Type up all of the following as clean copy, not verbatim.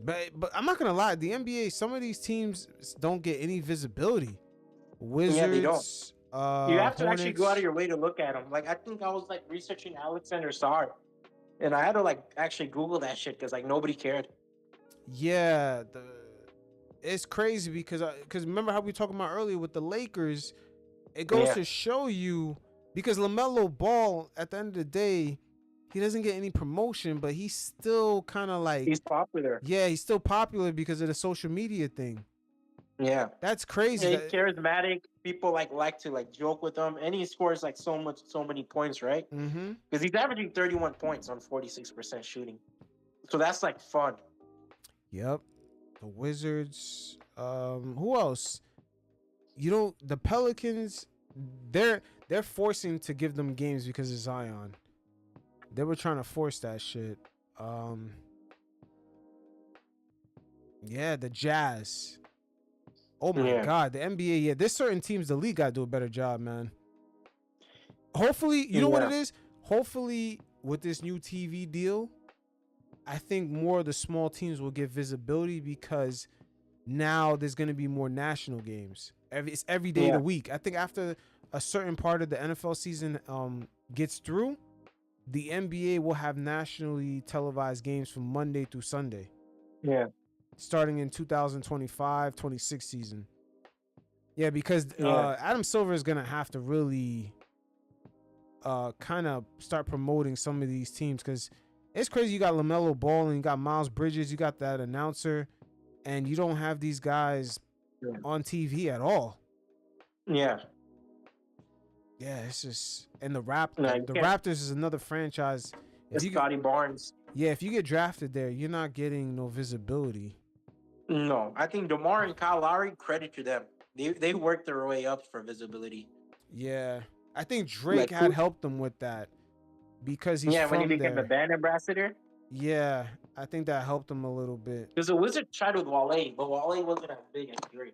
But I'm not gonna lie, the NBA, some of these teams don't get any visibility. Yeah, they don't. Wizards, You have to actually go out of Hornets. your way to look at them. Like I think I was like researching Alexander Sarr, and I had to like actually Google that shit because like nobody cared. Yeah, it's crazy because remember how we were talking about earlier with the Lakers. It goes Yeah, to show you because LaMelo Ball, at the end of the day, he doesn't get any promotion, but he's still kind of like, he's popular. yeah, he's still popular because of the social media thing. Yeah. That's crazy. Yeah, he's charismatic. People like to like joke with him, and he scores like so many points, right? Mm-hmm. Because he's averaging 31 points on 46% shooting. So that's like fun. Yep. The Wizards. Who else? You know, the Pelicans. They're forcing to give them games because of Zion. They were trying to force that shit. Yeah, the Jazz. Oh my Yeah. God, the NBA. Yeah, there's certain teams the league got to do a better job, man. Hopefully, you know what Yeah. it is? Hopefully, with this new TV deal, I think more of the small teams will get visibility because now there's going to be more national games. It's every day of Yeah. the week. I think after a certain part of the NFL season gets through, the NBA will have nationally televised games from Monday through Sunday, Yeah. starting in 2025-26 season. Yeah, because Yeah. Adam Silver is going to have to really kind of start promoting some of these teams because it's crazy. You got LaMelo Ball and you got Miles Bridges. You got that announcer, and you don't have these guys Yeah. on TV at all. Yeah. Yeah, it's just and No, you the can't. Raptors is another franchise. If It's you get, Scotty Barnes. yeah, if you get drafted there, you're not getting no visibility. No, I think DeMar and Kyle Lowry, credit to them. They worked their way up for visibility. Yeah, I think Drake Like had who? helped them with that because he's Yeah, when he from became the there. band ambassador. Yeah, I think that helped him a little bit. Because the Wizards tried with Wale, but Wale wasn't as big as Drake.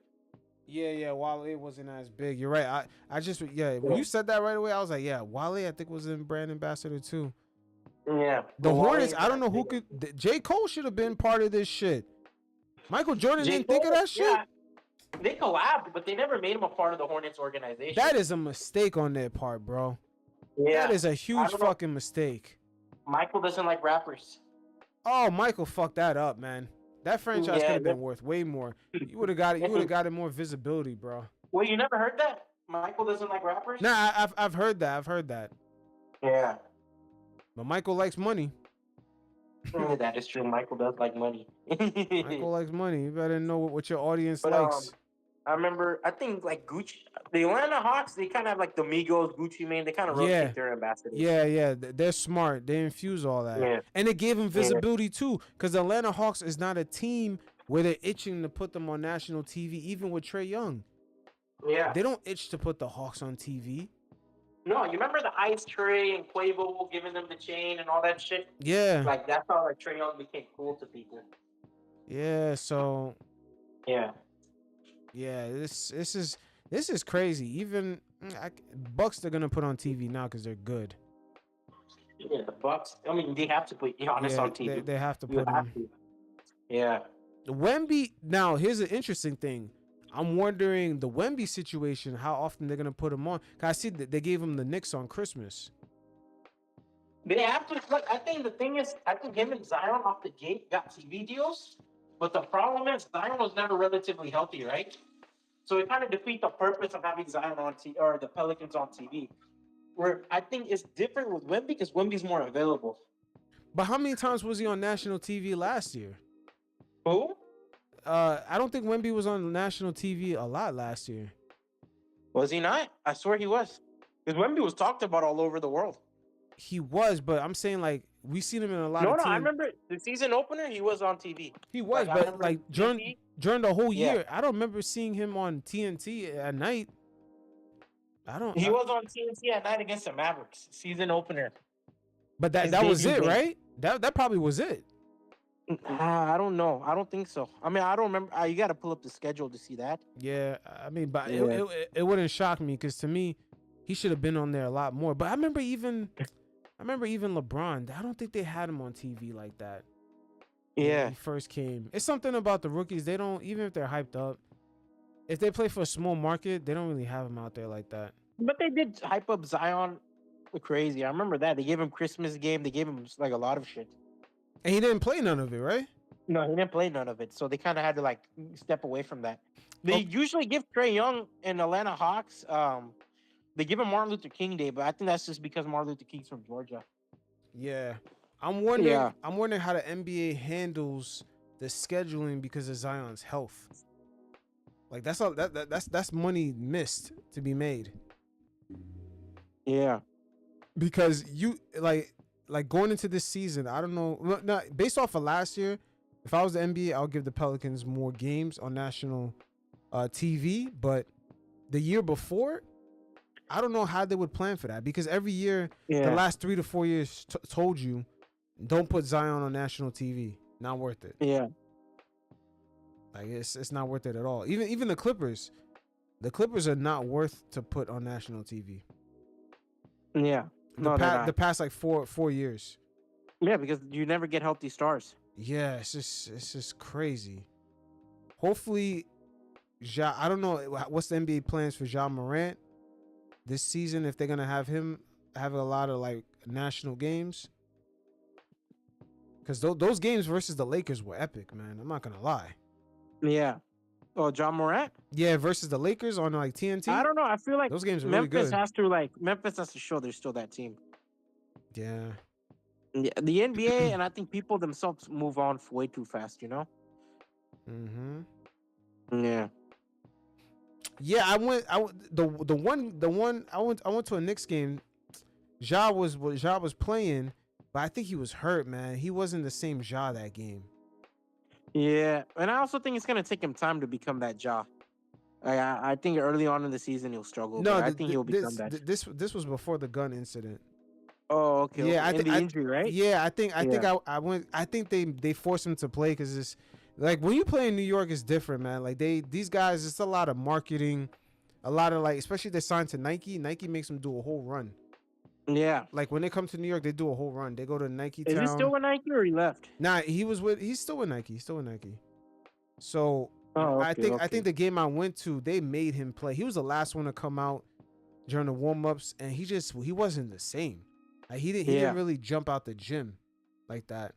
Yeah, Wale wasn't as big. You're right. I just yeah, when Yeah. you said that right away, I was like, yeah, Wale I think was in brand ambassador too. Yeah, The but Wale Hornets, isn't I don't as know who big as could. J. Cole should have been part of this shit. Michael Jordan J. didn't think of Cole. that shit. Yeah, they collabed, but they never made him a part of the Hornets organization. That is a mistake on their part, bro. Yeah, That is a I huge don't know. fucking mistake. Michael doesn't like rappers. Oh, Michael fucked that up, man. That franchise could Yeah. have been worth way more. You would have got it. You would have got it more visibility, bro. Well, you never heard that? Michael doesn't like rappers? Nah, I've heard that. I've heard that. Yeah. But Michael likes money. That is true. Michael does like money. Michael likes money. You better know what your audience But likes. I remember, I think like Gucci, the Atlanta Hawks, they kind of have like the Migos, Gucci Mane. They kind of rotate Yeah. their ambassadors. Yeah, they're smart. They infuse all that, Yeah. and it gave them visibility too. Because the Atlanta Hawks is not a team where they're itching to put them on national TV. Even with Trae Young, Yeah. they don't itch to put the Hawks on TV. No, you remember the Ice Tray and Quavo giving them the chain and all that shit? Yeah, Like that's how like Trae Young became cool to people. yeah. So Yeah. yeah, this is crazy. Even Bucks they're gonna put on TV now because they're good. Yeah, the Bucks. I mean, they have to put Giannis Yeah, on TV. they have to You put have him. to. Yeah. Wemby. Now here's an interesting thing. I'm wondering the Wemby situation, how often they're gonna put him on. 'Cause I see that they gave him the Knicks on Christmas. They have to. Like, I think the thing is, I think him and Zion off the gate got TV deals, but the problem is Zion was never relatively healthy, right? So it kind of defeats the purpose of having Zion on TV or the Pelicans on TV. Where I think it's different with Wemby because Wemby's more available. But how many times was he on national TV last year? Who? I don't think Wemby was on national TV a lot last year. Was he not? I swear he was. Because Wemby was talked about all over the world. He was, but I'm saying like we seen him in a lot No, of no, teams. I remember the season opener. He was on TV. He was, Like, I but remember like TNT. during the whole Yeah. year, I don't remember seeing him on TNT at night. I don't. He was on TNT at night against the Mavericks. Season opener. But his that was debut it, game. right? That probably was it. I don't know. I don't think so. I mean, I don't remember. You got to pull up the schedule to see that. Yeah, I mean, but Yeah. it wouldn't shock me because to me, he should have been on there a lot more. But I remember even LeBron. I don't think they had him on TV like that. Yeah, he first came. It's something about the rookies. They don't, even if they're hyped up, if they play for a small market, they don't really have him out there like that. but they did hype up Zion crazy. I remember that they gave him Christmas game. They gave him like a lot of shit. And he didn't play none of it, right? No, he didn't play none of it, so they kind of had to like step away from that. They Oh, usually give Trey Young and Atlanta Hawks. They give him Martin Luther King Day, but I think that's just because Martin Luther King's from Georgia. yeah. I'm wondering. Yeah, I'm wondering how the NBA handles the scheduling because of Zion's health. Like that's all. That's money missed to be made yeah, because you like going into this season. I don't know. Not based off of last year. If I was the NBA, I'll give the Pelicans more games on national TV. But the year before, I don't know how they would plan for that because every year, the yeah, last 3 to 4 years told you, don't put Zion on national TV. Not worth it. yeah, Like it's not worth it at all. Even the Clippers are not worth to put on national TV. yeah. No, they're not. The past like four years. Yeah, because you never get healthy stars. Yeah, it's just crazy. Hopefully, I don't know what's the NBA plans for Ja Morant this season, if they're gonna have him have a lot of like national games. Because those games versus the Lakers were epic, man. I'm not gonna lie. Yeah. Oh, John Morant. Yeah, versus the Lakers on like TNT. I don't know. I feel like Those games are really Memphis good. Memphis has to show they're still that team. Yeah. Yeah, the NBA and I think people themselves move on way too fast. You know. Mm-hmm. Yeah. Yeah, I went. The one I went to a Knicks game. Ja was playing, but I think he was hurt, man. He wasn't the same Ja that game. Yeah, and I also think it's gonna take him time to become that Ja. I think early on in the season he'll struggle, No, but I think he'll become that. this was before the gun incident. Oh, okay. Yeah, Okay. I In think the injury, right? yeah, I think Yeah. I went. I think they forced him to play because it's like when you play in New York, it's different, man. Like these guys, it's a lot of marketing, a lot of like, especially if they signed to Nike. Nike makes them do a whole run. Yeah. Like when they come to New York, they do a whole run. They go to Nike Is he still Town. with Nike or he left? Nah, he's still with Nike. He's still with Nike. So Oh, I okay. think the game I went to, they made him play. He was the last one to come out during the warm ups, and he wasn't the same. Like he didn't really jump out the gym like that.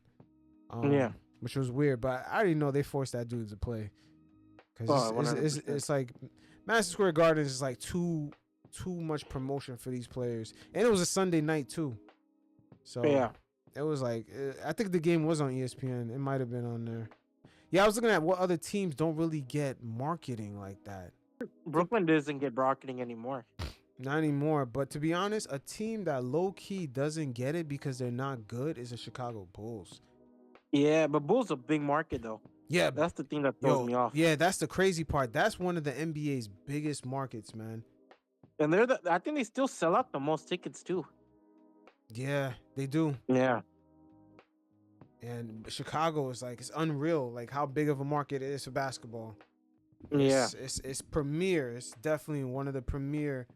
Yeah. Which was weird, but I didn't know they forced that dude to play because Oh, 100%. it's like Madison Square Garden is like too much promotion for these players, and it was a Sunday night too. So Yeah. it was like I think the game was on ESPN. It might have been on there. Yeah, I was looking at what other teams don't really get marketing like that. Brooklyn doesn't get marketing anymore. Not anymore. But to be honest, a team that low key doesn't get it because they're not good is the Chicago Bulls. Yeah, but Bulls a big market though. Yeah, That's the thing that throws me off. yeah, that's the crazy part. That's one of the NBA's biggest markets, man. And I think they still sell out the most tickets too. Yeah, they do. Yeah. And Chicago is like, it's unreal, like how big of a market it is for basketball. Yeah. It's premier. It's definitely one of the premier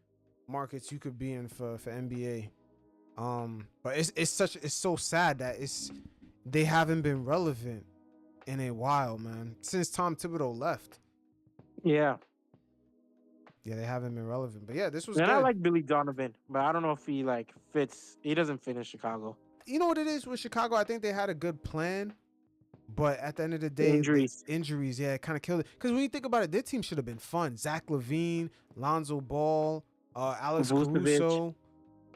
markets you could be in for NBA. But it's so sad that they haven't been relevant in a while, man. Since Tom Thibodeau left. Yeah. Yeah, they haven't been relevant. But yeah, this was And good. I like Billy Donovan, but I don't know if he like fits. He doesn't fit in Chicago. You know what it is with Chicago? I think they had a good plan, but at the end of the day, Injuries. Injuries, yeah, it kind of killed it. Because when you think about it, their team should have been fun. Zach LaVine, Lonzo Ball, Alex Vucevic. Caruso.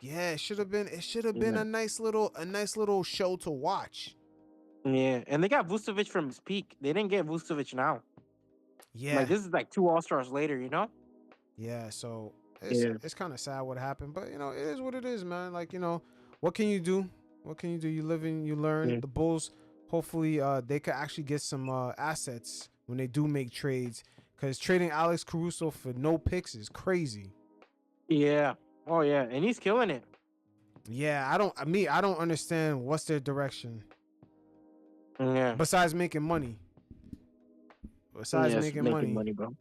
Yeah, it should have been. It should have been a nice little show to watch. Yeah, and they got Vucevic from his peak. They didn't get Vucevic now. Yeah, Like this is like 2 All-Stars later, you know? yeah. So it's kind of sad what happened, but you know it is what it is, man. Like what can you do? What can you do? You live and you learn. Yeah. The Bulls, hopefully, they could actually get some assets when they do make trades. Because trading Alex Caruso for no picks is crazy. Yeah. Oh yeah, and he's killing it. Yeah, I don't understand what's their direction Yeah. besides making money. Besides making money. bro.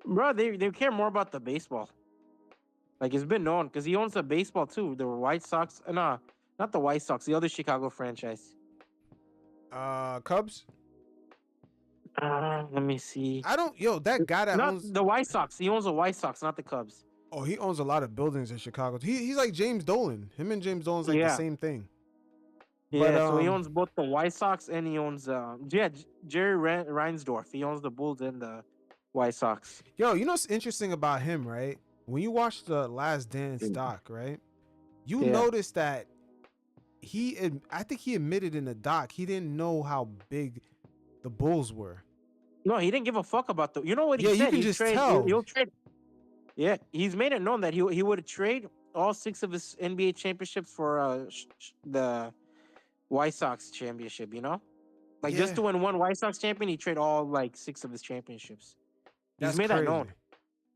Bro, they care more about the baseball. Like it's been known because he owns the baseball too. The White Sox, not the White Sox, the other Chicago franchise. Cubs. Let me see. I don't. Yo, that guy that Not owns. the White Sox. He owns the White Sox, not the Cubs. Oh, he owns a lot of buildings in Chicago. He's like James Dolan. Him and James Dolan's like the Yeah, same thing. But yeah. So he owns both the White Sox and he owns Jerry Reinsdorf. He owns the Bulls and the White Sox. yo, you know what's interesting about him, right? When you watch the Last Dance doc, right? You Yeah. notice that I think he admitted in the doc he didn't know how big the Bulls were. No, he didn't give a fuck about the. You know what he Yeah, said? you can just tell. He'll trade. Yeah, he's made it known that he would trade all 6 of his NBA championships for the White Sox championship. You know, like just Yeah, to win one White Sox champion, he trade all like 6 of his championships. He's that's made that crazy. known.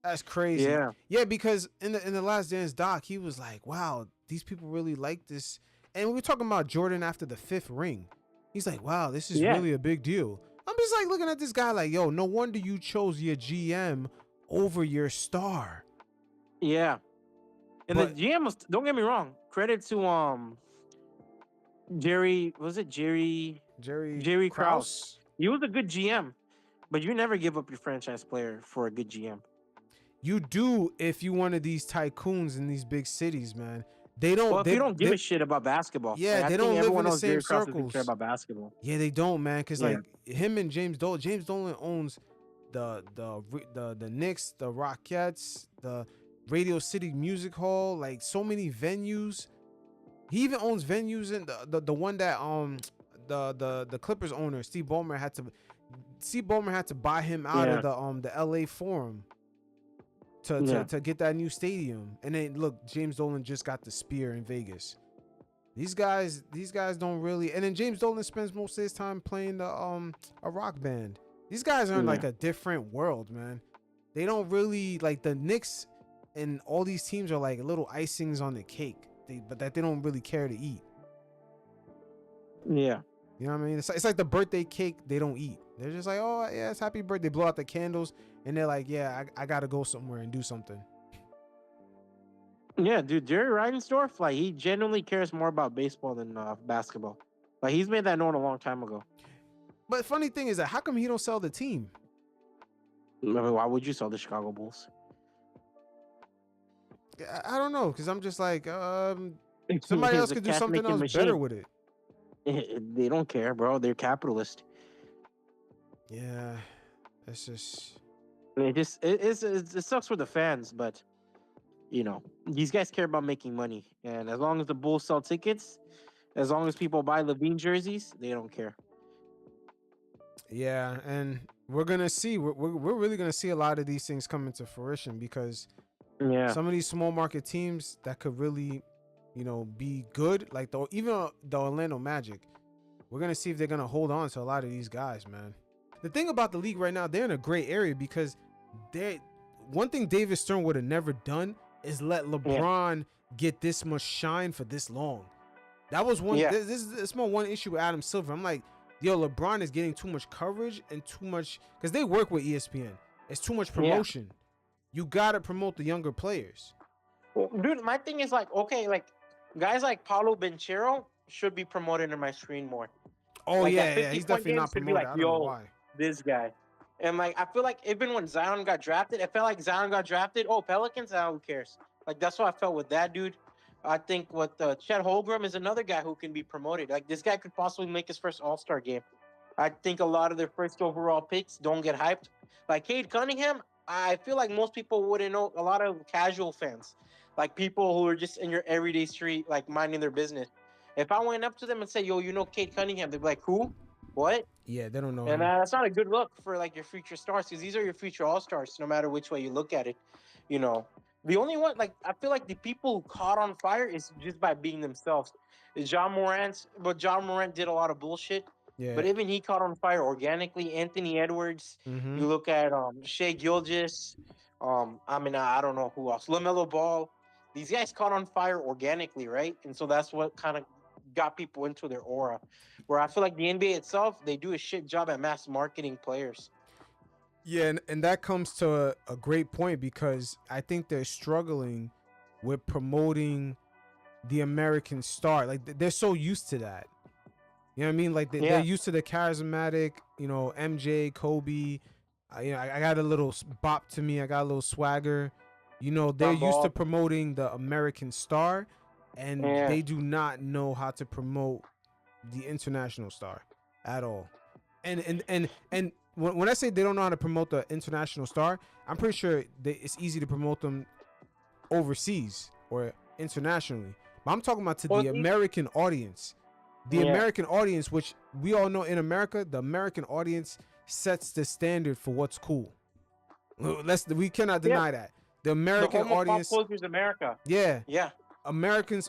That's crazy. Yeah, Yeah, because in the Last Dance doc, he was like, "Wow, these people really like this." And we were talking about Jordan after the 5th ring. He's like, "Wow, this is yeah, really a big deal." I'm just like looking at this guy like, "Yo, no wonder you chose your GM over your star." yeah. And But the GM was, don't get me wrong, credit to Jerry, was it Jerry Jerry Krause? Krause, He was a good GM, but you never give up your franchise player for a good GM. you do if you one of these tycoons in these big cities, man. They don't. Well, if you don't give a shit about basketball, Yeah, like, I they think don't live everyone in the knows same Jerry Krause doesn't care circles. about basketball. Yeah, they don't, man. Cause Yeah. like him and James Dolan. James Dolan owns the Knicks, the Rockettes, the Radio City Music Hall, like so many venues. He even owns venues in the one that the Clippers owner Steve Ballmer had to buy him out of the LA Forum to get that new stadium. And then look, James Dolan just got the Spear in Vegas. These guys don't really. And then James Dolan spends most of his time playing a rock band. These guys are in like a different world, man. They don't really like the Knicks and all these teams are like little icings on the cake, but that they don't really care to eat. Yeah. You know what I mean? It's like the birthday cake they don't eat. They're just like, oh yeah, it's happy birthday. They blow out the candles and they're like, yeah, I gotta go somewhere and do something. Yeah, dude, Jerry Reinsdorf, like he genuinely cares more about baseball than basketball. Like he's made that known a long time ago. But funny thing is that how come he don't sell the team? I mean, why would you sell the Chicago Bulls? I don't know, because I'm just like, somebody else could do something else better with it. They don't care, bro. They're capitalist. Yeah, it's just. It sucks for the fans, but you know these guys care about making money, and as long as the Bulls sell tickets, as long as people buy Levine jerseys, they don't care. Yeah, and we're gonna see. We're really gonna see a lot of these things come into fruition because some of these small market teams that could really, be good, like even the Orlando Magic. We're gonna see if they're gonna hold on to a lot of these guys, man. The thing about the league right now, they're in a gray area because one thing David Stern would have never done is let LeBron get this much shine for this long. That was one. Yeah. This is my one issue with Adam Silver. I'm like, yo, LeBron is getting too much coverage and too much because they work with ESPN. It's too much promotion. Yeah. You gotta promote the younger players. Well, dude, my thing is like, okay, like guys like Paulo Banchero should be promoted in my screen more. Oh like yeah, he's definitely not promoted. Like, I don't know why. This guy. And like I feel like even when Zion got drafted, it felt like Zion got drafted. Oh, Pelicans, who cares? Like that's what I felt with that dude. I think with Chet Holmgren is another guy who can be promoted. Like this guy could possibly make his first All-Star game. I think a lot of their first overall picks don't get hyped. Like Cade Cunningham, I feel like most people wouldn't know. A lot of casual fans, like people who are just in your everyday street, like minding their business. If I went up to them and said, "Yo, you know Cade Cunningham," they'd be like, "Who? What?" Yeah, they don't know. And that's not a good look for like your future stars because these are your future all-stars, no matter which way you look at it. You know, the only one, like I feel like the people who caught on fire is just by being themselves. John Morant, but John Morant did a lot of bullshit. Yeah. But even he caught on fire organically. Anthony Edwards. You look at Shea Gilgeous. I don't know who else. LaMelo Ball. These guys caught on fire organically, right? And so that's what kind of got people into their aura. Where I feel like the NBA itself, they do a shit job at mass marketing players. Yeah, and that comes to a great point because I think they're struggling with promoting the American star. Like they're so used to that. You know what I mean? Like they're Yeah, used to the charismatic, MJ, Kobe. I got a little bop to me. I got a little swagger. They're John used to Ball. promoting the American star, and Yeah, they do not know how to promote the international star at all. And when I say they don't know how to promote the international star, I'm pretty sure it's easy to promote them overseas or internationally. But I'm talking about to well, the American audience. The yeah, American audience, which we all know in America, the American audience sets the standard for what's cool. We cannot yeah. deny that. The The American home of pop audience, culture is America. yeah, Yeah, American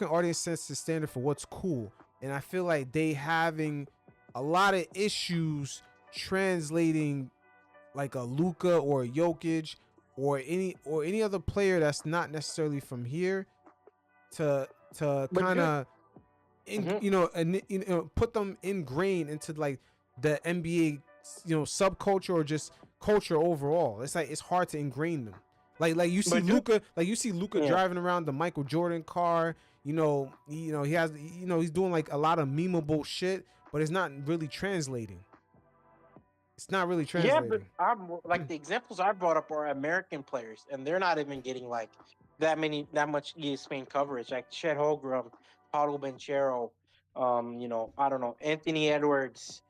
audience sets the standard for what's cool. And I feel like they having a lot of issues translating like a Luka or a Jokic or any other player that's not necessarily from here to but kind dude, of mhm. put them ingrained into like the NBA subculture or just culture overall. It's like it's hard to ingrain them. Like you see But dude, Luka yeah, driving around the Michael Jordan car. He has he's doing like a lot of memeable shit, but it's not really translating. It's not really yeah. But translating. I'm like the examples I brought up are American players, and they're not even getting like that much ESPN coverage. Like Chet Holmgren, Paulo Banchero, I don't know, Anthony Edwards.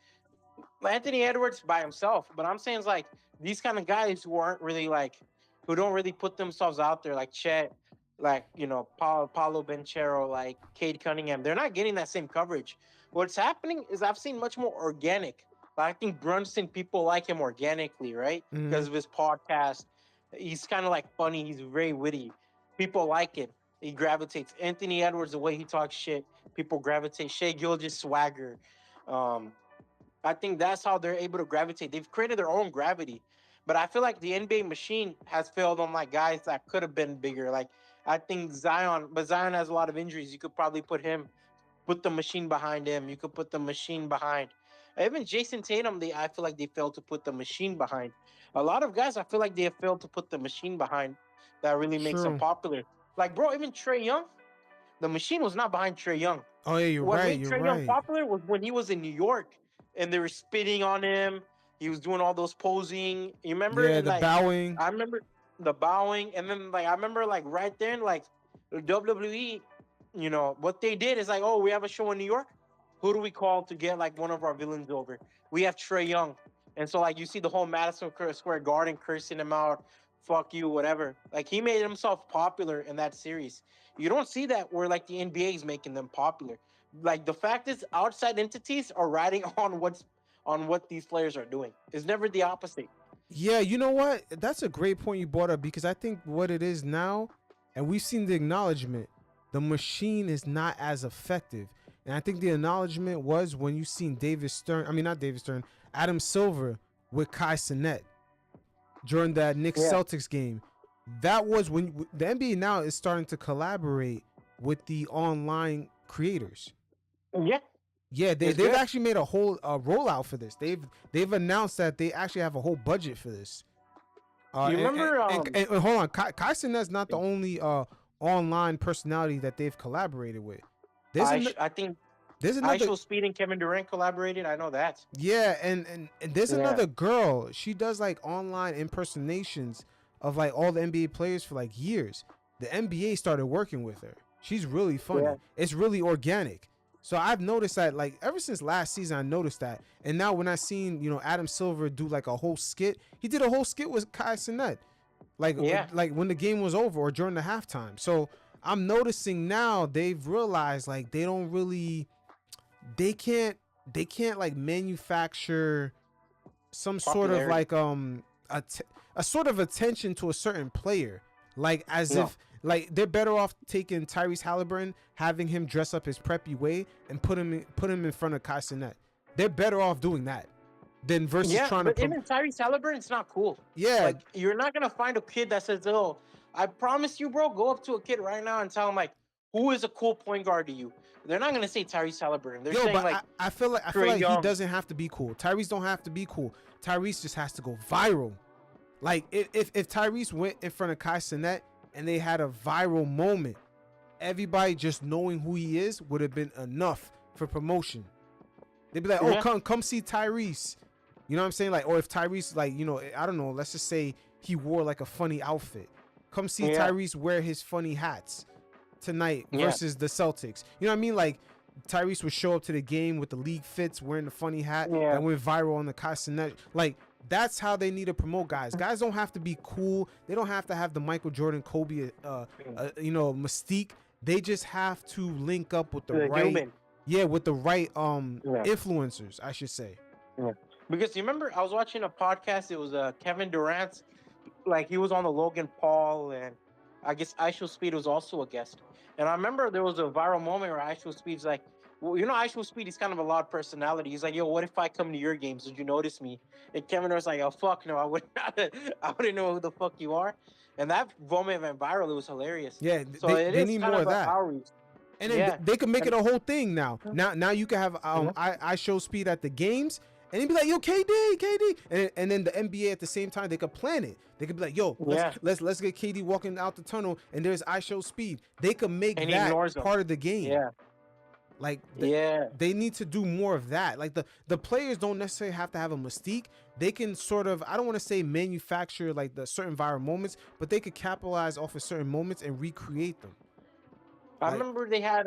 Anthony Edwards by himself, but I'm saying it's like these kind of guys who aren't really like, who don't really put themselves out there, like Chet, like Paulo Banchero, like Cade Cunningham. They're not getting that same coverage. What's happening is I've seen much more organic. Like, I think Brunson, people like him organically, right? Mm-hmm. Because of his podcast. He's kind of like funny. He's very witty. People like it. He gravitates. Anthony Edwards, the way he talks shit, people gravitate. Shea Gilgeous swagger. Um, I think that's how they're able to gravitate. They've created their own gravity. But I feel like the NBA machine has failed on like guys that could have been bigger. Like I think Zion, but Zion has a lot of injuries. You could probably put the machine behind him. You could put the machine behind. Even Jason Tatum, I feel like they failed to put the machine behind. A lot of guys, I feel like they have failed to put the machine behind that really makes them True. popular. Like, bro, even Trey Young, the machine was not behind Trey Young. Oh yeah, you're What right. made You're Trey Young right. popular was when he was in New York and they were spitting on him. He was doing all those posing. You remember? Yeah, And the like, bowing. I remember the bowing, and then like I remember like right then, like the WWE, what they did is like, oh, we have a show in New York. Who do we call to get like one of our villains over? We have Trey Young, and so like you see the whole Madison Square Garden cursing him out, fuck you, whatever. Like he made himself popular in that series. You don't see that where like the NBA is making them popular. Like the fact is, outside entities are riding on what these players are doing. It's never the opposite. Yeah, you know what? That's a great point you brought up because I think what it is now, and we've seen the acknowledgement, the machine is not as effective. And I think the acknowledgement was when you seen not David Stern, Adam Silver with Kai Cenat during that Knicks Yeah, Celtics game. That was when the NBA now is starting to collaborate with the online creators. yeah, Yeah, it's they've good. actually made a whole rollout for this. They've announced that they actually have a whole budget for this. You And, remember? and hold on, Kai Cenat's not the only online personality that they've collaborated with. There's an, I think there's another ISO Speed and Kevin Durant collaborated. I know that. yeah, and there's Yeah, another girl. She does like online impersonations of like all the NBA players for like years. The NBA started working with her. She's really yeah, funny. It's really organic. So I've noticed that like ever since last season I noticed that. And now when I seen, Adam Silver do like a whole skit, he did a whole skit with Kai Cenat. yeah. Like when the game was over or during the halftime. So I'm noticing now they've realized like they can't like manufacture some sort of Popularity. like a sort of attention to a certain player, like as No. if like they're better off taking Tyrese Halliburton, having him dress up his preppy way and put him in front of Kai Cenat. They're better off doing that than versus Yeah, trying to but even Tyrese Halliburton, it's not cool. yeah. Like you're not gonna find a kid that says, "Oh, I promise you, bro." Go up to a kid right now and tell him like, "Who is a cool point guard to you?" They're not gonna say Tyrese Halliburton. They're Yo, saying but like I feel like Trey he Young. doesn't have to be cool. Tyrese don't have to be cool. Tyrese just has to go viral. Like if Tyrese went in front of Kai Cenat and they had a viral moment, everybody just knowing who he is would have been enough for promotion. They'd be like, oh, Yeah. come see Tyrese. You know what I'm saying? Like, or if Tyrese, like, you know, I don't know, let's just say he wore like a funny outfit. Come see Yeah. Tyrese wear his funny hats tonight Yeah. versus the Celtics. You know what I mean? Like, Tyrese would show up to the game with the league fits, wearing the funny hat Yeah. that went viral on the Cenat. Like, that's how they need to promote guys. Guys don't have to be cool. They don't have to have the Michael Jordan, Kobe, you know, mystique. They just have to link up with the right, human. with the right influencers, I should say. Yeah. Because you remember, I was watching a podcast. It was Kevin Durant's, like he was on the Logan Paul, and I guess Aisho Speed was also a guest. And I remember there was a viral moment where Aisho Speed's like, well, you know, Aisho Speed is kind of a loud personality. He's like, yo, what if I come to your games? Would you notice me? And Kevin Durant's like, oh fuck no, I wouldn't. I wouldn't know who the fuck you are. And that moment went viral. It was hilarious. Yeah, So they need more of that. Outreach. And then they could make it a whole thing now. Now you can have I show Speed at the games, and he'd be like, yo, KD, and then the NBA at the same time, they could plan it. They could be like, yo, let's get KD walking out the tunnel, and there's I show Speed. They could make that part of the game. Yeah. Like they need to do more of that. Like the players don't necessarily have to have a mystique. They can sort of, I don't want to say manufacture like the certain viral moments, but they could capitalize off of certain moments and recreate them. I remember they had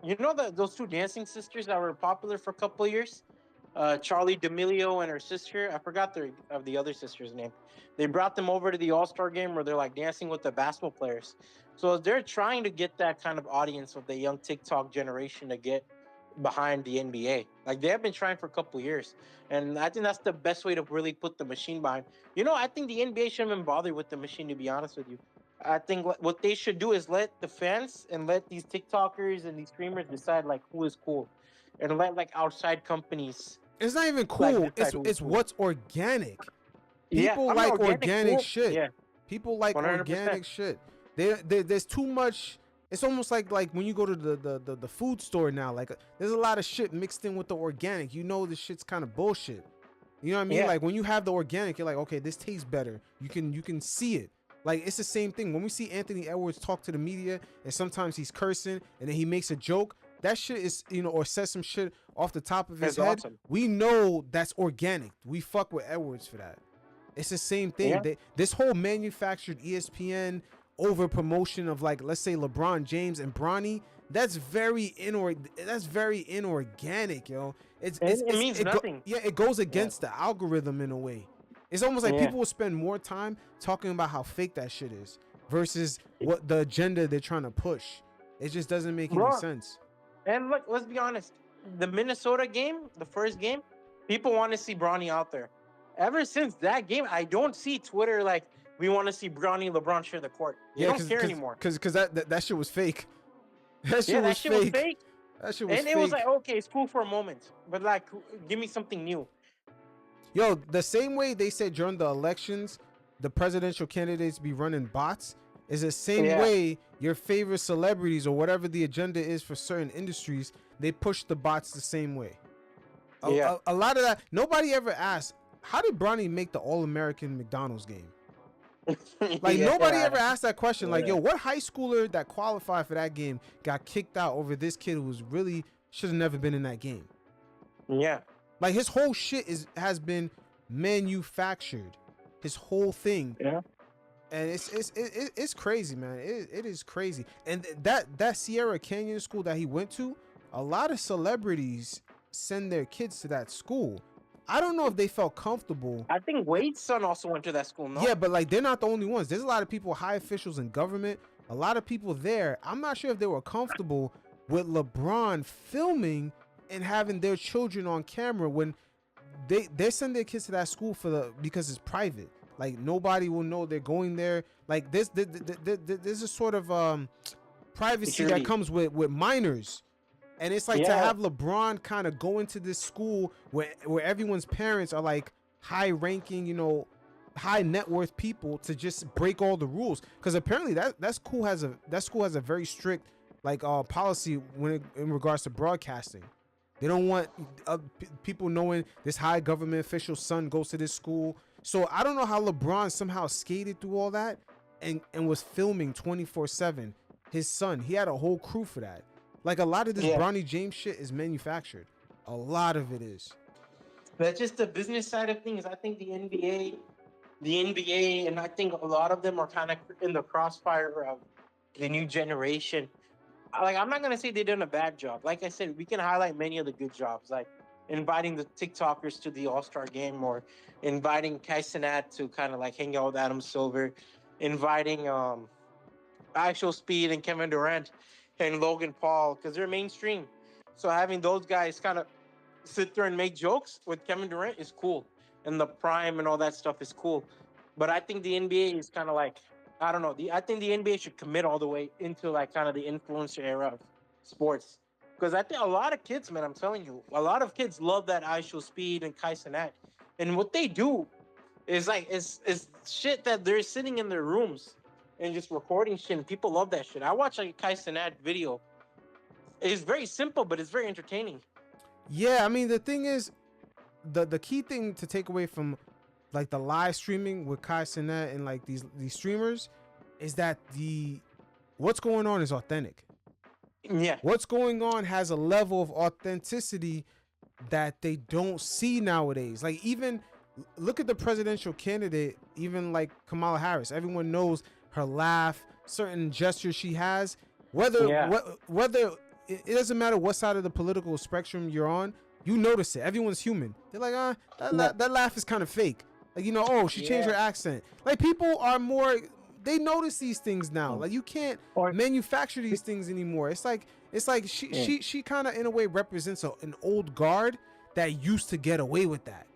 you know those two dancing sisters that were popular for a couple of years, Charlie D'Amelio and her sister. I forgot the other sister's name. They brought them over to the All-Star game where they're like dancing with the basketball players. So they're trying to get that kind of audience of the young TikTok generation to get behind the NBA. Like they have been trying for a couple of years, and I think that's the best way to really put the machine behind. You know, I think the NBA shouldn't even bother with the machine, to be honest with you. I think what they should do is let the fans and let these TikTokers and these streamers decide like who is cool, and let like outside companies. It's not even cool. It's what's organic. People like organic shit. Yeah. People like 100%. Organic shit. There's too much. It's almost like when you go to the food store now. Like there's a lot of shit mixed in with the organic. You know, this shit's kind of bullshit. You know what I mean? Yeah. Like when you have the organic, you're like, okay, this tastes better. You can see it. Like it's the same thing. When we see Anthony Edwards talk to the media, and sometimes he's cursing, and then he makes a joke. That shit is, you know, or says some shit off the top of his head. Awesome. We know that's organic. We fuck with Edwards for that. It's the same thing. Yeah. This whole manufactured ESPN over promotion of like, let's say LeBron James and Bronny, that's very inorganic, yo. It means nothing. It goes against the algorithm in a way. It's almost like people will spend more time talking about how fake that shit is versus what the agenda they're trying to push. It just doesn't make any sense. And look, let's be honest. The Minnesota game, the first game, people want to see Bronny out there. Ever since that game, I don't see Twitter like, we want to see Bronny and LeBron share the court. They don't care anymore. Because that shit was fake. That shit was fake. That shit was fake. And it was like, okay, it's cool for a moment. But like, give me something new. Yo, the same way they said during the elections, the presidential candidates be running bots, is the same way your favorite celebrities or whatever the agenda is for certain industries, they push the bots the same way. A lot of that, nobody ever asked, how did Bronny make the All-American McDonald's game? Like nobody ever asked that question. Like, yo, what high schooler that qualified for that game got kicked out over this kid who was really should have never been in that game? Yeah. Like his whole shit has been manufactured. His whole thing. Yeah. And it's crazy, man. It is crazy. And that Sierra Canyon school that he went to, a lot of celebrities send their kids to that school. I don't know if they felt comfortable. I think Wade's son also went to that school, no? Yeah, but like they're not the only ones. There's a lot of people, high officials in government, a lot of people there. I'm not sure if they were comfortable with LeBron filming and having their children on camera when they send their kids to that school because it's private. Like nobody will know they're going there. Like there's a sort of privacy that comes with minors. And it's like to have LeBron kind of go into this school where everyone's parents are like high ranking, you know, high net worth people to just break all the rules. Because apparently that school has a very strict like policy in regards to broadcasting. They don't want people knowing this high government official's son goes to this school. So I don't know how LeBron somehow skated through all that and was filming 24/7. His son, he had a whole crew for that. Like a lot of this Bronny James shit is manufactured. A lot of it is. That's just the business side of things. I think the NBA, and I think a lot of them are kind of in the crossfire of the new generation. Like, I'm not gonna say they've done a bad job. Like I said, we can highlight many of the good jobs, like inviting the TikTokers to the All Star game, or inviting Kai Cenat to kind of like hang out with Adam Silver, inviting Actual Speed and Kevin Durant and Logan Paul because they're mainstream. So having those guys kind of sit there and make jokes with Kevin Durant is cool, and the prime and all that stuff is cool. But I think the NBA is kind of like, I don't know. I think the NBA should commit all the way into like kind of the influencer era of sports, because I think a lot of kids, man, I'm telling you, a lot of kids love that Actual Speed and Kai Cenat, and what they do is like is shit that they're sitting in their rooms and just recording shit, and people love that shit. I watch like a Kai Cenat video. It's very simple, but it's very entertaining. Yeah, I mean the thing is, the key thing to take away from like the live streaming with Kai Cenat and like these streamers is that the what's going on is authentic. Yeah. What's going on has a level of authenticity that they don't see nowadays. Like, even look at the presidential candidate, even like Kamala Harris. Everyone knows her laugh, certain gestures she has. Whether it doesn't matter what side of the political spectrum you're on, you notice it. Everyone's human. They're like, that laugh is kind of fake. Like, oh, she changed her accent. Like, people are more, they notice these things now. Like, you can't manufacture these things anymore. It's like she kind of in a way represents an old guard that used to get away with that.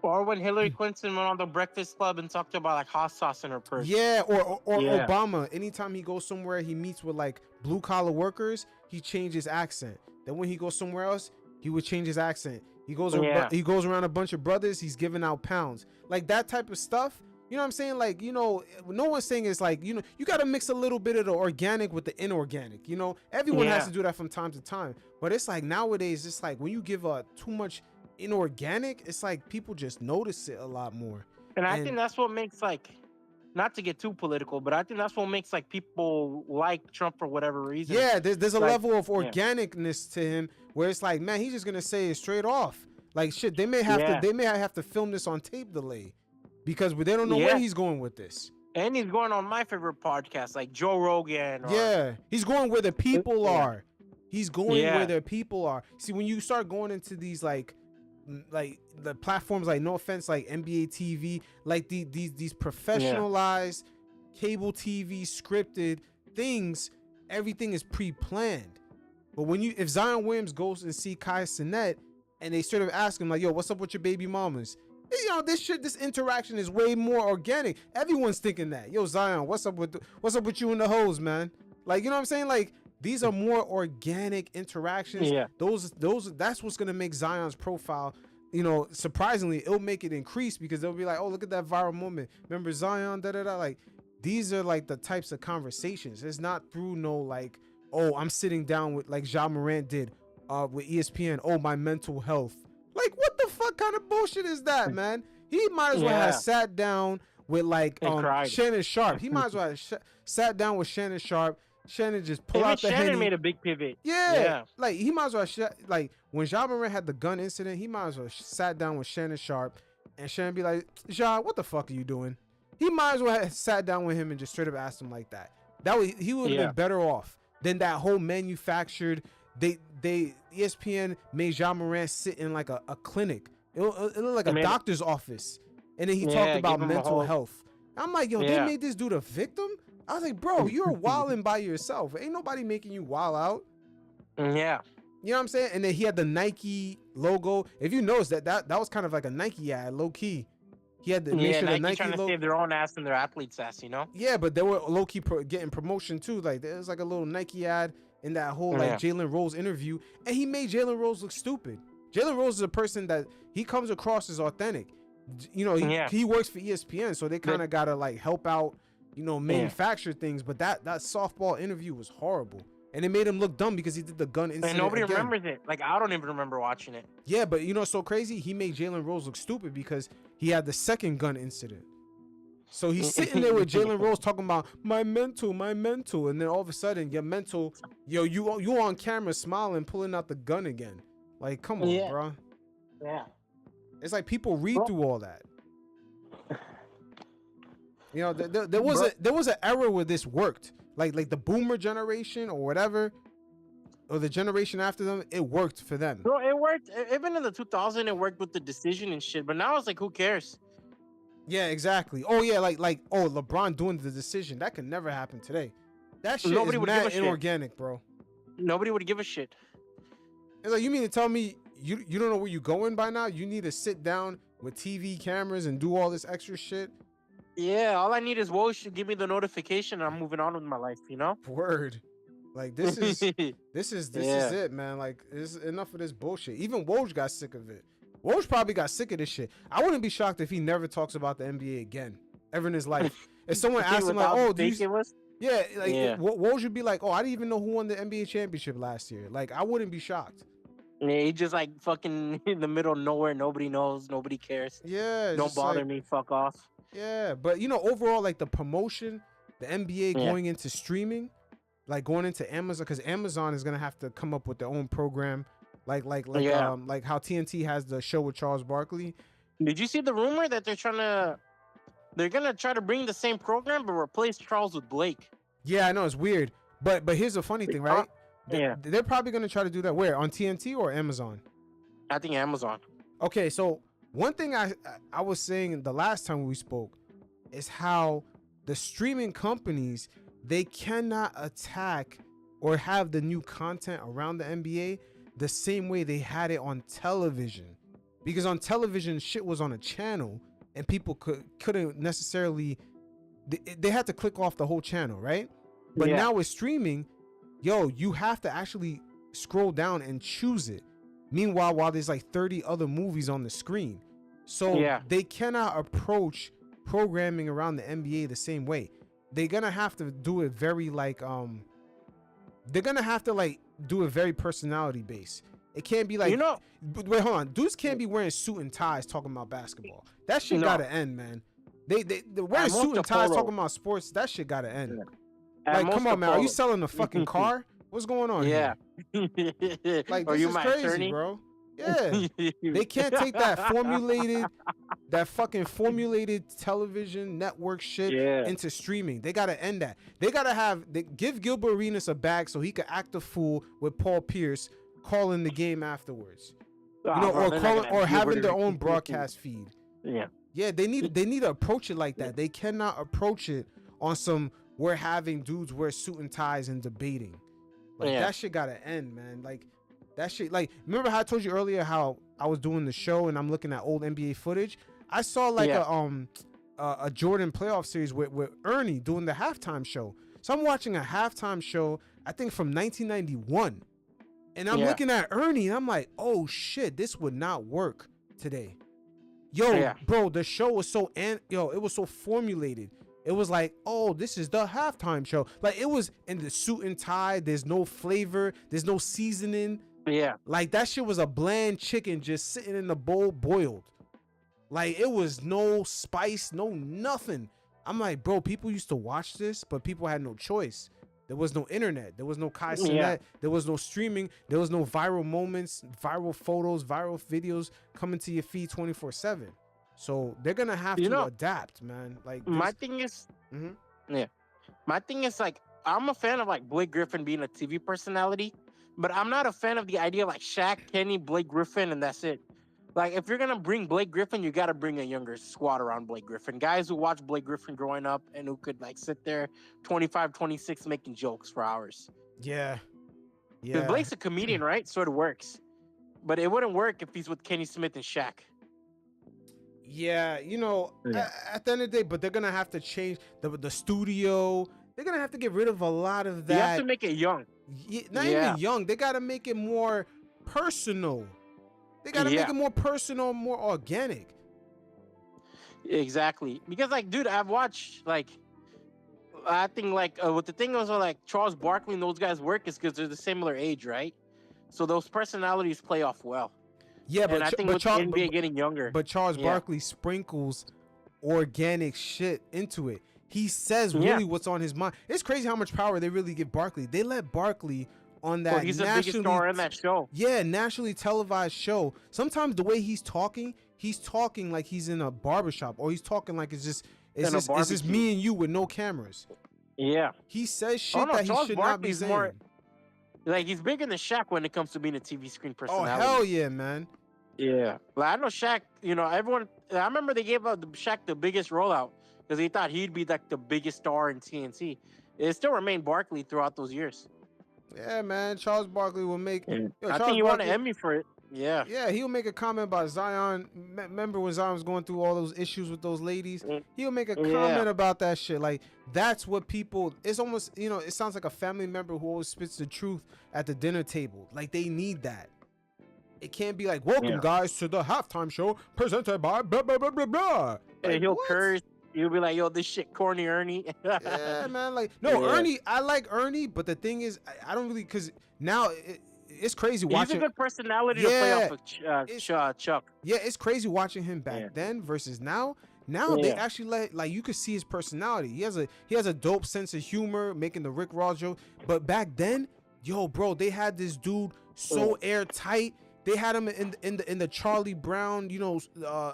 Or when Hillary Clinton went on the Breakfast Club and talked about like hot sauce in her purse. Yeah, or Obama. Anytime he goes somewhere, he meets with like blue collar workers, he changes his accent. Then when he goes somewhere else, he would change his accent. He goes around a bunch of brothers, he's giving out pounds. Like that type of stuff. You know what I'm saying? Like, no one's saying it's like, you got to mix a little bit of the organic with the inorganic. Everyone has to do that from time to time. But it's like nowadays, it's like when you give too much inorganic, it's like people just notice it a lot more. And I think that's what makes, like, not to get too political, but I think that's what makes like people like Trump for whatever reason. Yeah, there's a level of organicness to him where it's like, man, he's just gonna say it straight off. Like, shit, they may have to film this on tape delay because they don't know where he's going with this. And he's going on my favorite podcast, like Joe Rogan. He's going where the people are. He's going where their people are. See, when you start going into these like the platforms, like, no offense, like NBA TV, like these professionalized cable TV scripted things, everything is pre-planned. But if Zion Williams goes and see Kai Cenat and they straight up ask him like, yo, what's up with your baby mamas? This interaction is way more organic. Everyone's thinking that, yo, Zion, what's up with you and the hoes, man? Like, you know what I'm saying? Like, these are more organic interactions. Yeah. That's what's gonna make Zion's profile, surprisingly, it'll make it increase because they'll be like, oh, look at that viral moment. Remember Zion, da-da-da. Like, these are like the types of conversations. It's not through no like, oh, I'm sitting down with like Ja Morant did with ESPN. Oh, my mental health. Like, what the fuck kind of bullshit is that, man? He might as well have sat down with like Shannon Sharp. He might as well have sat down with Shannon Sharp. Shannon just pull out the Shannon Henny. made a big pivot. Yeah. Like, he might as well like when Ja Morant had the gun incident, he might as well sat down with Shannon Sharp and Shannon be like, Ja, what the fuck are you doing? He might as well have sat down with him and just straight up asked him like that. He would have been better off than that whole manufactured. ESPN made Ja Morant sit in like a clinic. It looked like a doctor's office, and then he talked about mental health. I'm like, yo, they made this dude a victim. I was like, bro, you're wilding by yourself. Ain't nobody making you wild out. Yeah. You know what I'm saying? And then he had the Nike logo. If you notice that was kind of like a Nike ad, low key. He had the Nike trying to save their own ass and their athletes' ass, Yeah, but they were low key getting promotion too. Like, there's like a little Nike ad in that whole like Jalen Rose interview, and he made Jalen Rose look stupid. Jalen Rose is a person that he comes across as authentic. He works for ESPN, so they kind of gotta like help out, manufacture things. But that softball interview was horrible, and it made him look dumb because he did the gun incident. And nobody remembers it. Like, I don't even remember watching it. Yeah, but so crazy. He made Jalen Rose look stupid because he had the second gun incident. So he's sitting there with Jalen Rose talking about my mental, and then all of a sudden your mental, you on camera smiling, pulling out the gun again. Like, come on, Yeah. bro. Yeah. It's like people read Bro, through all that. You know, bro, there was an era where this worked. Like the boomer generation or whatever, or the generation after them, it worked for them. bro, it worked. Even in the 2000, it worked with the decision and shit. But now it's like, who cares? Yeah, exactly. Oh yeah, oh, LeBron doing the decision. That could never happen today. That shit Nobody is would give mad a shit. inorganic, bro. Nobody would give a shit. It's like, you mean to tell me you don't know where you're going by now? You need to sit down with TV cameras and do all this extra shit? Yeah, all I need is Woj to give me the notification and I'm moving on with my life, you know? Word. Like, this is Yeah. it, man. Like, this enough of this bullshit. Even Woj got sick of it. Woj probably got sick of this shit. I wouldn't be shocked if he never talks about the NBA again ever in his life. If someone asked him like, Without "Oh, fake it was? yeah," like, Yeah. Woj would be like, "Oh, I didn't even know who won the NBA championship last year." Like, I wouldn't be shocked. Yeah, he just like fucking in the middle of nowhere. Nobody knows. Nobody cares. Yeah, it's Don't just bother like, me. Fuck off. yeah, but you know, overall, like the promotion, the NBA Yeah. going into streaming, like going into Amazon, because Amazon is gonna have to come up with their own program, like Yeah. like how TNT has the show with Charles Barkley. Did you see the rumor that they're gonna try to bring the same program but replace Charles with Blake? Yeah, I know it's weird, but here's the funny thing, right? Yeah. They're probably gonna try to do that where, on TNT or Amazon? I think Amazon. Okay, so one thing I was saying the last time we spoke is how the streaming companies, they cannot attack or have the new content around the NBA the same way they had it on television, because on television shit was on a channel and people couldn't necessarily, they had to click off the whole channel, right? But Yeah. now with streaming, yo, you have to actually scroll down and choose it. Meanwhile, while there's like 30 other movies on the screen. So Yeah. they cannot approach programming around the NBA the same way. They're gonna have to do it very like they're gonna have to like do it very personality based. It can't be like, You know, wait, hold on. Dudes can't be wearing suit and ties talking about basketball. That shit No. gotta end, man. They wearing At most suit a and ties polo. talking about sports. That shit gotta end. at Like, most come a on, man. Are you polo. selling a fucking car? What's going on Yeah. here? Like, Are this you is my crazy, attorney? bro. Yeah. They can't take that fucking formulated television network shit Yeah. into streaming. They gotta end that. They gotta give Gilbert Arenas a bag so he could act a fool with Paul Pierce calling the game afterwards. Ah, You know, bro, or they're not calling, gonna or be having able their to- own broadcast feed. Yeah. Yeah, they need to approach it like that. They cannot approach it on some, we're having dudes wear suit and ties and debating. Like, Yeah. that shit gotta end, man. Like, that shit, like, remember how I told you earlier how I was doing the show and I'm looking at old NBA footage? I saw like a Jordan playoff series with Ernie doing the halftime show. So I'm watching a halftime show, I think from 1991. And I'm looking at Ernie and I'm like, oh shit, this would not work today. Yo, bro, the show was it was so formulated. It was like, oh, this is the halftime show. Like, it was in the suit and tie. There's no flavor. There's no seasoning. Yeah. Like, that shit was a bland chicken just sitting in the bowl boiled. Like, it was no spice, no nothing. I'm like, bro, people used to watch this, but people had no choice. There was no internet. There was no Kai Cenat. Yeah. There was no streaming. There was no viral moments, viral photos, viral videos coming to your feed 24/7. So they're gonna have to adapt, man. Like, my thing is, my thing is like, I'm a fan of like Blake Griffin being a TV personality, but I'm not a fan of the idea of like Shaq, Kenny, Blake Griffin, and that's it. Like, if you're gonna bring Blake Griffin, you gotta bring a younger squad around Blake Griffin. Guys who watched Blake Griffin growing up and who could like sit there 25, 26 making jokes for hours. Yeah. Because Blake's a comedian, right? So it works. But it wouldn't work if he's with Kenny Smith and Shaq. Yeah, you know, at the end of the day, but they're gonna have to change the studio. They're gonna have to get rid of a lot of that. You have to make it young. Not even young. They gotta make it more personal. They gotta make it more personal, more organic. Exactly. Because like, dude, I've watched like, I think like what the thing was like Charles Barkley and those guys work is because they're the similar age, right? So those personalities play off well. Yeah, but I think with the NBA getting younger. But Charles Barkley sprinkles organic shit into it. He says really what's on his mind. It's crazy how much power they really give Barkley. They let Barkley on Well, that he's the biggest star in that show. nationally televised show. Sometimes the way he's talking like he's in a barbershop, or he's talking like it's just me and you with no cameras. Yeah. He says Oh shit no, that he Charles should not be Barkley's saying. more like he's bigger than Shaq when it comes to being a TV screen Oh personality. hell yeah, man. Yeah. Like I know Shaq, you know, everyone I remember they gave Shaq the biggest rollout because they thought he'd be like the biggest star in TNT. It still remained Barkley throughout those years. Yeah, man. Charles Barkley will make. And Yo, I Charles think he won Barkley, an Emmy for it. Yeah. Yeah, he'll make a comment about Zion. Remember when Zion was going through all those issues with those ladies? He'll make a comment about that shit. Like, that's what people, it's almost, you know, it sounds like a family member who always spits the truth at the dinner table. Like, they need that. It can't be like, welcome guys to the halftime show presented by blah, blah, blah, blah, blah. Like, and he'll curse. You'll be like, yo, this shit corny, Ernie. Yeah, man. Like, no, Ernie, I like Ernie, but the thing is, I don't really, because now it's crazy watching. He's a good personality to play off of Chuck. Yeah, it's crazy watching him back then versus now. Now they actually like you could see his personality. He has a dope sense of humor, making the Rick Ross joke. But back then, yo, bro, they had this dude so airtight. They had him in the Charlie Brown, you know,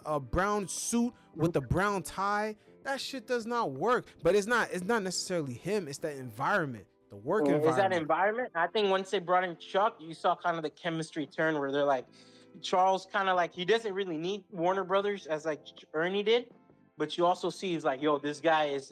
a brown suit with the brown tie. That shit does not work. But it's not necessarily him. It's that environment, the work environment. Is that environment? I think once they brought in Chuck, you saw kind of the chemistry turn where they're like, Charles kind of like, he doesn't really need Warner Brothers as like Ernie did, but you also see he's like, yo, this guy's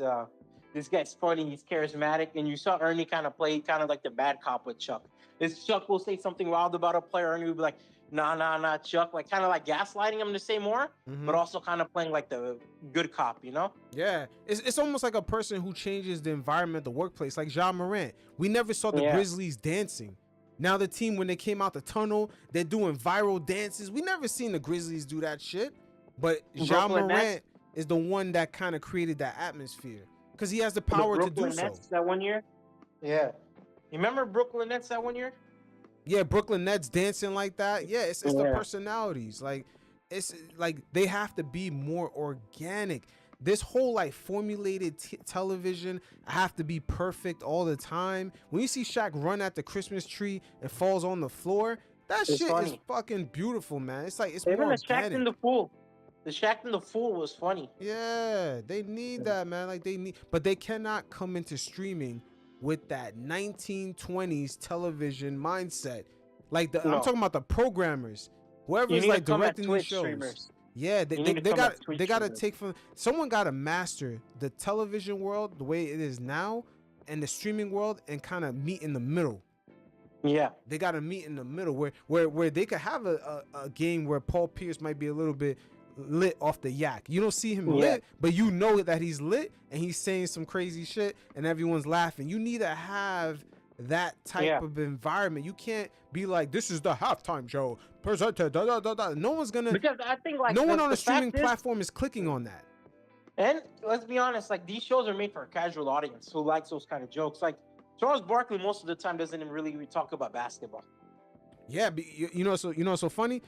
funny, he's charismatic, and you saw Ernie kind of play kind of like the bad cop with Chuck. This Chuck will say something wild about a player, Ernie will be like, nah, Chuck, like kind of like gaslighting him to say more, but also kind of playing like the good cop, you know? Yeah, it's almost like a person who changes the environment, the workplace, like Ja Morant. We never saw the Grizzlies dancing. Now the team, when they came out the tunnel, they're doing viral dances. We never seen the Grizzlies do that shit, but Ja Morant is the one that kind of created that atmosphere because he has the power to do so. That 1 year? Yeah. You remember Brooklyn Nets that 1 year? Yeah, Brooklyn Nets dancing like that. Yeah, it's the personalities. Like, it's like they have to be more organic. This whole like formulated television have to be perfect all the time. When you see Shaq run at the Christmas tree and falls on the floor, that shit is fucking beautiful, man. It's like it's more organic. Shaq in the pool. The Shaq in the Fool was funny. Yeah, they need that, man. Like but they cannot come into streaming with that 1920s television mindset. Like I'm talking about the programmers, whoever's like directing these shows. Streamers. Yeah, they gotta take from someone, gotta master the television world the way it is now and the streaming world and kind of meet in the middle. Yeah, they gotta meet in the middle where they could have a game where Paul Pierce might be a little bit lit off the yak. You don't see him lit, but you know that he's lit and he's saying some crazy shit and everyone's laughing. You need to have that type of environment. You can't be like, this is the halftime show presented no one's gonna, because I think like no one on a streaming platform is clicking on that. And let's be honest, like these shows are made for a casual audience who likes those kind of jokes. Like Charles Barkley most of the time doesn't even really talk about basketball. Yeah, but you know so funny.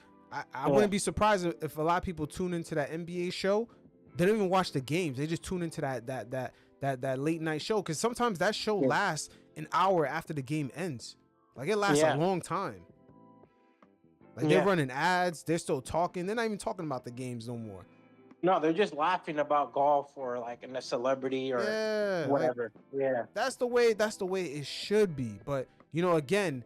I wouldn't be surprised if a lot of people tune into that NBA show. They don't even watch the games. They just tune into that late night show, because sometimes that show lasts an hour after the game ends. Like it lasts a long time. Like they're running ads. They're still talking. They're not even talking about the games no more. No, they're just laughing about golf or like a celebrity or whatever. Like, that's the way it should be. But you know, again,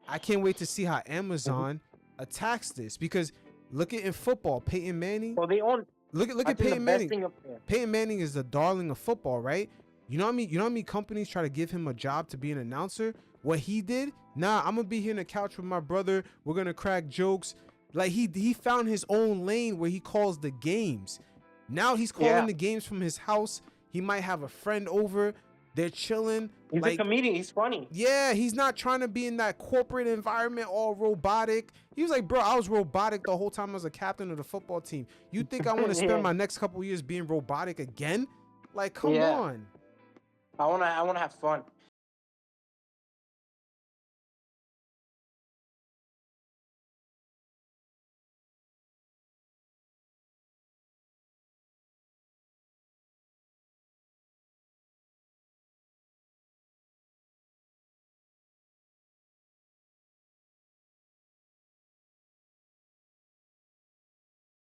I can't wait to see how Amazon attacks this, because look at in football, Peyton Manning. Well, they own. Look at Peyton Manning. Peyton Manning is the darling of football, right? You know what I mean? You know how many companies try to give him a job to be an announcer? What he did? Nah, I'm gonna be here on the couch with my brother. We're gonna crack jokes. Like he found his own lane where he calls the games. Now he's calling the games from his house. He might have a friend over. They're chilling. He's like a comedian. He's funny. Yeah, he's not trying to be in that corporate environment all robotic. He was like, bro, I was robotic the whole time I was a captain of the football team. You think I want to spend my next couple years being robotic again? Like, come on. I wanna have fun.